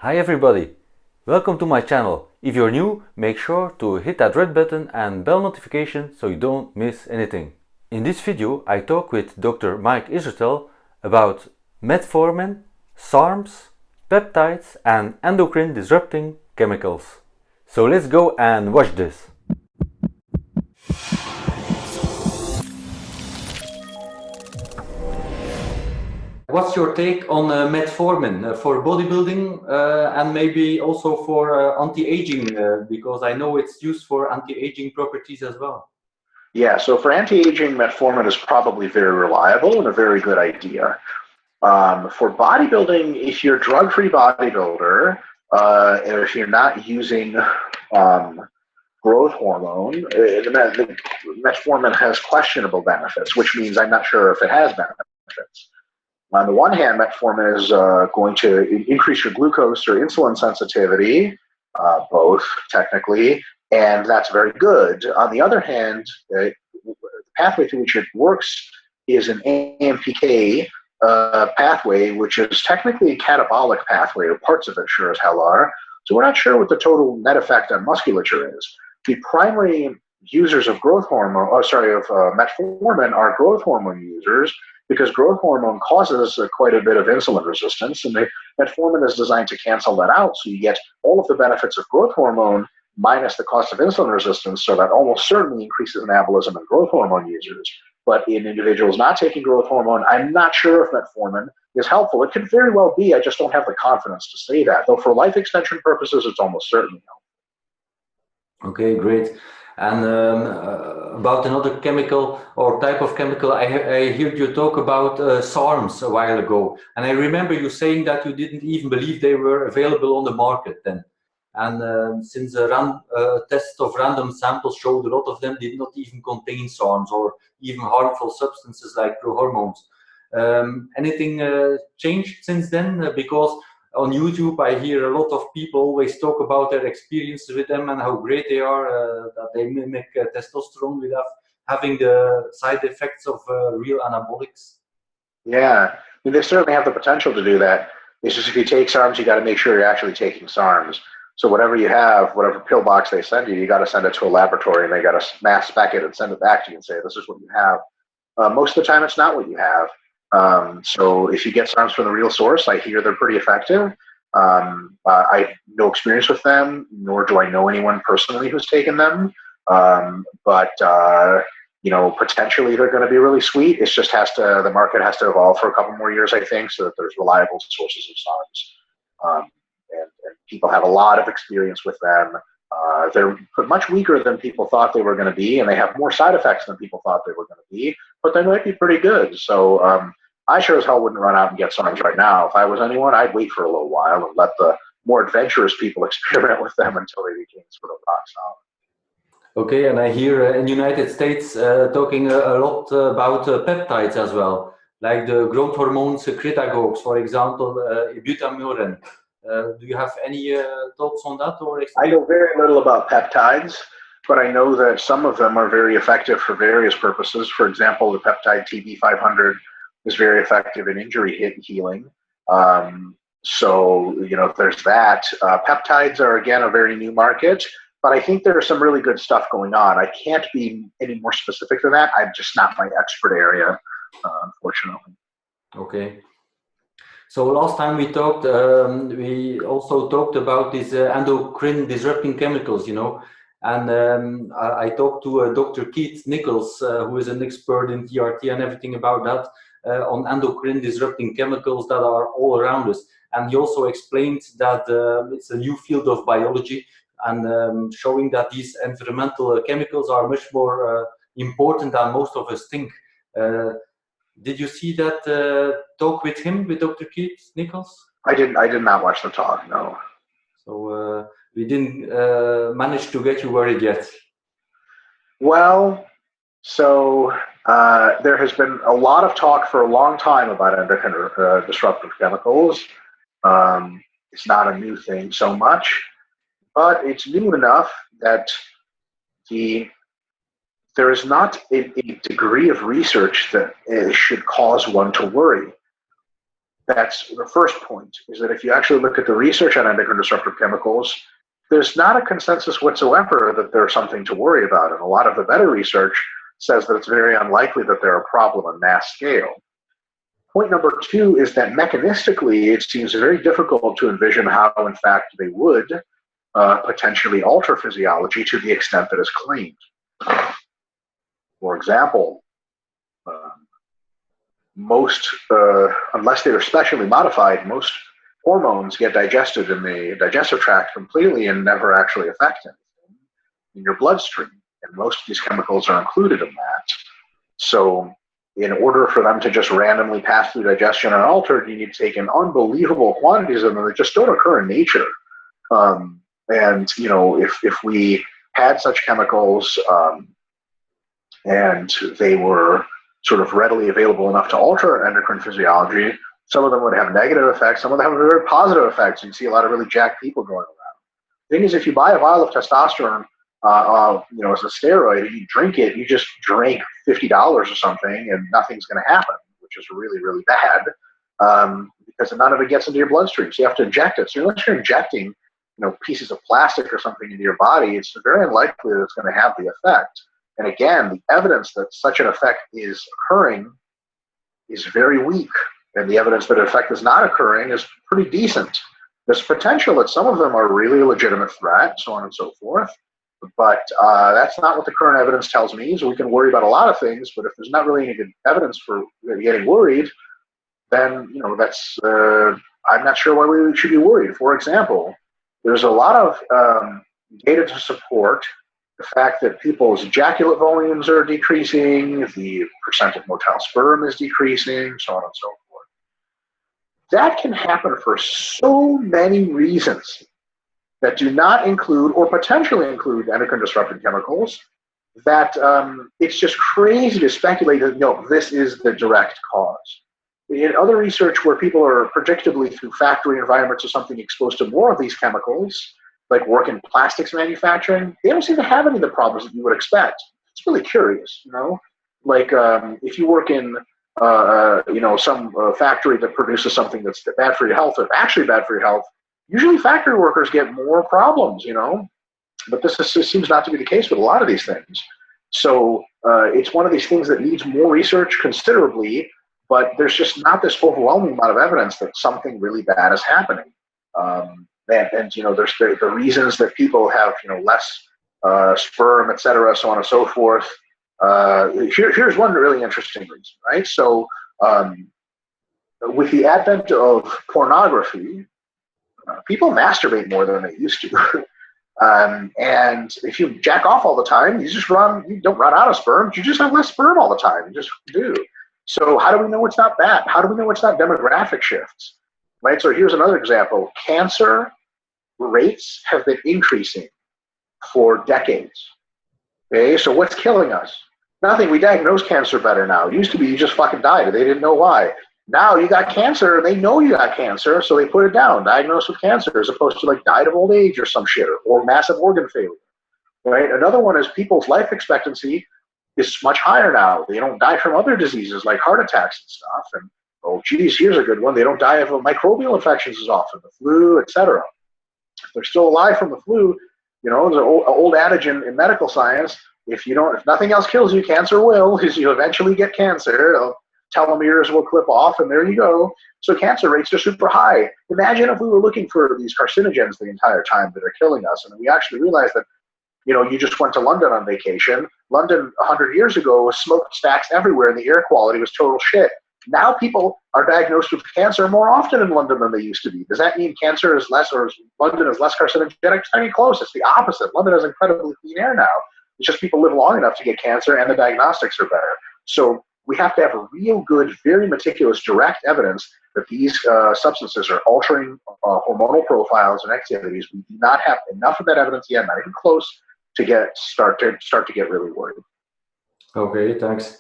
Hi everybody! Welcome to my channel. If you're new, make sure to hit that red button and bell notification so you don't miss anything. In this video I talk with Dr. Mike Israetel about Metformin, SARMs, peptides and endocrine disrupting chemicals. So let's go and watch this. What's your take on metformin for bodybuilding and maybe also for anti-aging? Because I know it's used for anti-aging properties as well. Yeah, so for anti-aging, metformin is probably very reliable and a very good idea. For bodybuilding, if you're a drug-free bodybuilder, and if you're not using growth hormone, the metformin has questionable benefits, which means I'm not sure if it has benefits. On the one hand, metformin is going to increase your glucose or insulin sensitivity, both technically, and that's very good. On the other hand, the pathway through which it works is an AMPK pathway, which is technically a catabolic pathway, or parts of it sure as hell are. So we're not sure what the total net effect on musculature is. The primary users of growth hormone, metformin are growth hormone users, because growth hormone causes quite a bit of insulin resistance, and the metformin is designed to cancel that out, so you get all of the benefits of growth hormone minus the cost of insulin resistance, so that almost certainly increases anabolism in growth hormone users. But in individuals not taking growth hormone, I'm not sure if metformin is helpful. It could very well be, I just don't have the confidence to say that, though for life extension purposes, it's almost certainly helpful. Okay, great. And about another chemical or type of chemical, I heard you talk about SARMs a while ago. And I remember you saying that you didn't even believe they were available on the market then. And since a test of random samples showed a lot of them did not even contain SARMs or even harmful substances like prohormones. Anything changed since then? Because on YouTube, I hear a lot of people always talk about their experiences with them and how great they are, that they mimic testosterone without having the side effects of real anabolics. Yeah, I mean, they certainly have the potential to do that. It's just if you take SARMs, you got to make sure you're actually taking SARMs. So whatever you have, whatever pill box they send you, you got to send it to a laboratory, and they got to mass spec it and send it back to you and say, this is what you have. Most of the time, it's not what you have. So if you get SARMs from the real source, I hear they're pretty effective. I have no experience with them, nor do I know anyone personally who's taken them. Potentially they're going to be really sweet. It just the market has to evolve for a couple more years, I think, so that there's reliable sources of SARMs. And people have a lot of experience with them. They're much weaker than people thought they were going to be, and they have more side effects than people thought they were going to be, but they might be pretty good. So I sure as hell wouldn't run out and get SARMs right now. If I was anyone, I'd wait for a little while and let the more adventurous people experiment with them until they became sort of rock solid. Okay, and I hear in the United States talking a lot about peptides as well, like the growth hormones, secretagogues, for example, butamirin. Do you have any thoughts on that or I experience? know very little about peptides, but I know that some of them are very effective for various purposes. For example, the peptide TB500 is very effective in injury healing. There's that. Peptides are, again, a very new market, but I think there's some really good stuff going on. I can't be any more specific than that. I'm just not my expert area, unfortunately. Okay. So last time we talked, we also talked about these endocrine disrupting chemicals, and I talked to Dr. Keith Nichols, who is an expert in TRT and everything about that, on endocrine disrupting chemicals that are all around us. And he also explained that it's a new field of biology and showing that these environmental chemicals are much more important than most of us think. Did you see that talk with him, with Dr. Keith Nichols? I did not watch the talk, no. So we didn't manage to get you worried yet. Well, so there has been a lot of talk for a long time about endocrine disruptive chemicals. It's not a new thing so much, but it's new enough that there is not a degree of research that should cause one to worry. that's the first point, is that if you actually look at the research on endocrine disruptor chemicals, there's not a consensus whatsoever that they're something to worry about. And a lot of the better research says that it's very unlikely that they're a problem on mass scale. Point number two is that mechanistically, it seems very difficult to envision how, in fact, they would potentially alter physiology to the extent that is claimed. For example, most, unless they're specially modified, most hormones get digested in the digestive tract completely and never actually affect anything in your bloodstream. And most of these chemicals are included in that. So in order for them to just randomly pass through digestion unaltered, you need to take in unbelievable quantities of them that just don't occur in nature. And, you know, if we had such chemicals and they were sort of readily available enough to alter endocrine physiology, some of them would have negative effects, some of them have very positive effects. You can see a lot of really jacked people going around. The thing is, if you buy a vial of testosterone, you know, as a steroid, and you drink it, you just drink $50 or something, and nothing's going to happen, which is really, really bad because none of it gets into your bloodstream. So you have to inject it. So unless you're injecting, you know, pieces of plastic or something into your body, it's very unlikely that it's going to have the effect. And again, the evidence that such an effect is occurring is very weak. And the evidence that an effect is not occurring is pretty decent. There's potential that some of them are really a legitimate threat, so on and so forth. But that's not what the current evidence tells me. So we can worry about a lot of things, but if there's not really any good evidence for getting worried, then, you know, that's I'm not sure why we should be worried. For example, there's a lot of data to support the fact that people's ejaculate volumes are decreasing, the percent of motile sperm is decreasing, so on and so forth. That can happen for so many reasons that do not include or potentially include endocrine disrupting chemicals that it's just crazy to speculate that, no, this is the direct cause. In other research where people are predictably through factory environments or something exposed to more of these chemicals, like work in plastics manufacturing, they don't seem to have any of the problems that you would expect. It's really curious, you know? Like if you work in, you know, some factory that produces something that's bad for your health or actually bad for your health, usually factory workers get more problems, you know? But this seems not to be the case with a lot of these things. So it's one of these things that needs more research considerably, but there's just not this overwhelming amount of evidence that something really bad is happening. And you know, there's the reasons that people have, you know, less sperm, et cetera, so on and so forth. Here's one really interesting reason, right? So with the advent of pornography, people masturbate more than they used to. And if you jack off all the time, you don't run out of sperm, you just have less sperm all the time, you just do. So how do we know it's not that? How do we know it's not demographic shifts? Right, so here's another example. Cancer rates have been increasing for decades. Okay, so what's killing us? Nothing. We diagnose cancer better now. It used to be you just fucking died and they didn't know why. Now you got cancer and they know you got cancer, so they put it down, diagnosed with cancer, as opposed to like died of old age or some shit, or massive organ failure. Right? Another one is people's life expectancy is much higher now. They don't die from other diseases like heart attacks and stuff. And oh, geez, here's a good one. They don't die of microbial infections as often, the flu, etc. If they're still alive from the flu, you know, there's an old adage in medical science: if nothing else kills you, cancer will. Because you eventually get cancer, telomeres will clip off, and there you go. So cancer rates are super high. Imagine if we were looking for these carcinogens the entire time that are killing us, and we actually realized that, you know, you just went to London on vacation. London 100 years ago was smokestacks everywhere, and the air quality was total shit. Now people are diagnosed with cancer more often in London than they used to be. Does that mean cancer is less, or London is less carcinogenic? It's not even close. It's the opposite. London has incredibly clean air now. It's just people live long enough to get cancer, and the diagnostics are better. So we have to have a real good, very meticulous, direct evidence that these substances are altering hormonal profiles and activities. We do not have enough of that evidence yet, not even close, to start to get really worried. Okay, thanks.